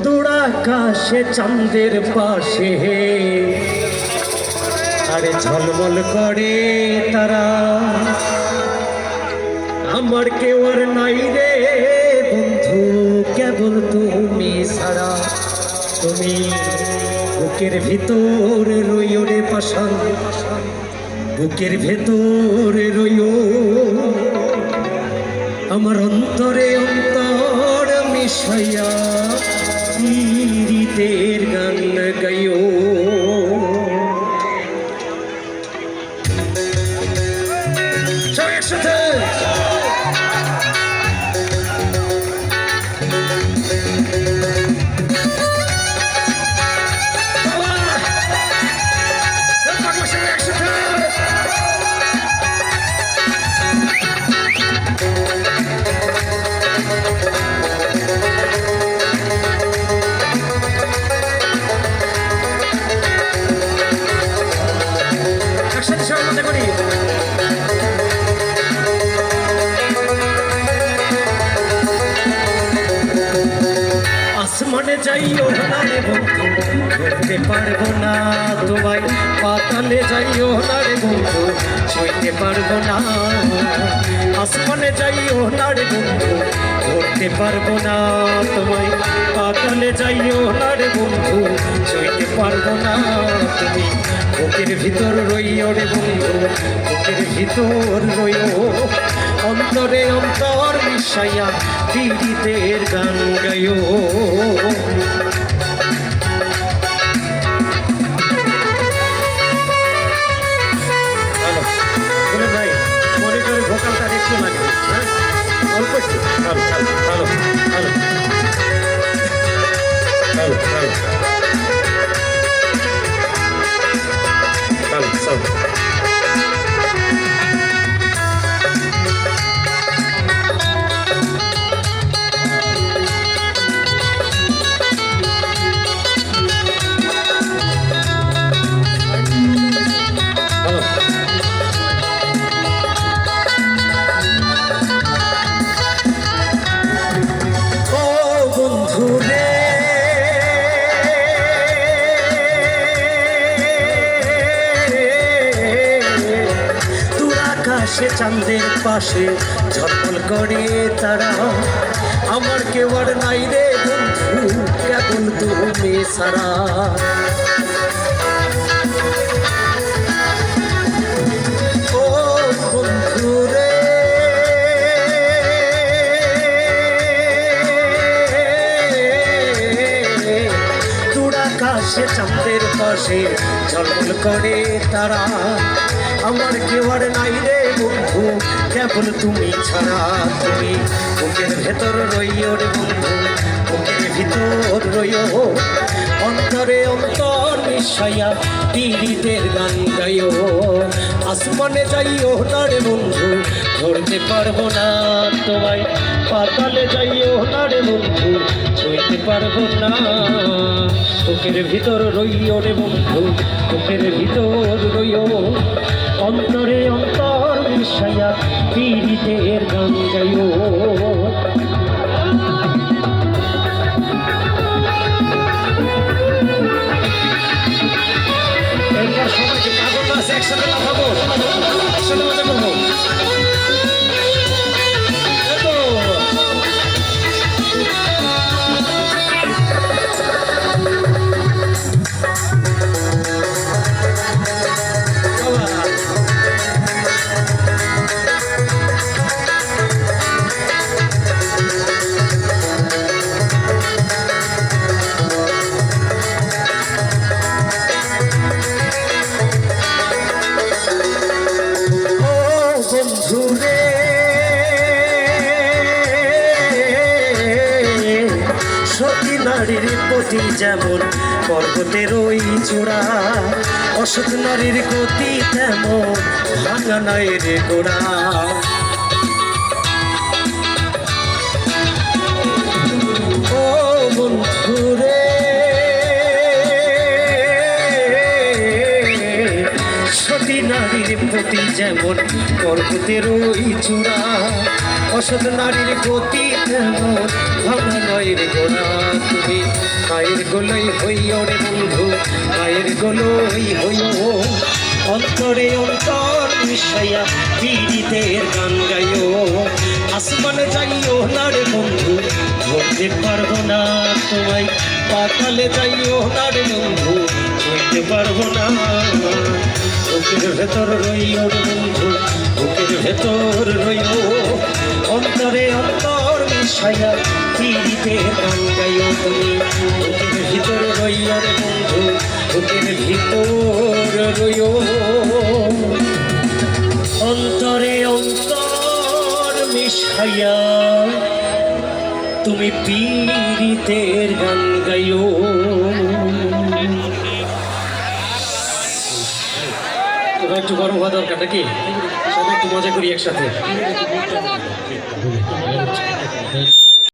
দূরাকাশে চাঁদের পাশে আরে ঝলমল করে তারা, আমার কেউ আর নাই রে বন্ধু কেবল তুমি ছাড়া। তুমি বুকের ভিতর রইও রে পাশান, বুকের ভেতর রইও, আমার অন্তরে অন্তর মিশাইয়া পীড়িতের গান গাইও। একসাথে সবার মধ্যে করি। আসমানে যাইও না রে বন্ধু ধরতে পারবো না তোমায়, পাতালে যাইও না রে বন্ধু ছুঁইতে পারবো না। আসমানে যাইও না রে বন্ধু ধরতে পারবো না তোমায়, পাতালে যাইও না রে বন্ধু ছুঁইতে পারবো না। তুমি বুকের ভিতর রইও রে বন্ধু, বুকের ভিতর রইও, অন্তরে অন্তর মিশাইয়া পীড়িতের গান গাইও। ভাই মনে করে ভোকালটা একটু লাগে, হ্যাঁ অল্প একটু, ভালো ভালো ভালো ভালো ভালো ভালো ভালো। সে চাঁদের পাশে ঝলমল করে তারা, আমার কেউ আর নাই রে বন্ধু কেবল তুমি ছাড়া। ও বন্ধু রে দূরাকাশে চাঁদের পাশে ঝলমল করে তারা, আমার কেউ আর নাই রে বন্ধু কেবল তুমি ছাড়া। তুমি বুকের ভেতর রইও রে বন্ধু, বুকের ভিতর রইও, অন্তরে অন্তর মিশাইয়া পীড়িতের গান গাইও। আসমানে যাইও না রে বন্ধু ধরতে পারবো না তোমায়, পাতালে যাইও না রে বন্ধু ছুঁইতে পারবো না। বুকের ভিতর রইও রে বন্ধু, বুকের ভিতর রইও, অন্তরে অন্তর মিশাইয়া পীড়িতের গান গাইও। এরপর সবাইকে পাগল নাচ একসাথে লাফাবো, একসাথে মজা করবো। সতী নারীর প্রতি যেমন পর্বতের ওই চূড়া, অসৎ নারীর গতি তেমন ভাঙা নায়ের গোড়া। ও বন্ধুরে সতী নারীর প্রতি যেমন পর্বতের ওই চূড়া, অসৎ নারীর গতি তেমন ভাঙা নয় রে গোড়া তুমি মায়ের গোলই হইও রে বন্ধু মায়ের গোলই হইও অন্তরে অন্তর মিশাইয়া পীড়িতের গান গাইও আসমানে যাইও না রে বন্ধু ধরতে পারবো না তোমায় পাতালে যাইও না রে বন্ধু ধরতে পারবো না বুকের ভেতর রইও রে বন্ধু বুকের ভেতর রইও অন্তরে অন্তর মিশাইয়া পীড়িতের গান গাইও তুমি বুকের ভিতর রইও রে বন্ধু বুকের ভিতর রইও অন্তরে অন্তর মিশাইয়া তুমি পীড়িতের গান গাইও এবার একটু গরম হওয়া দরকার নাকি সবাই একটু মজা করি একসাথে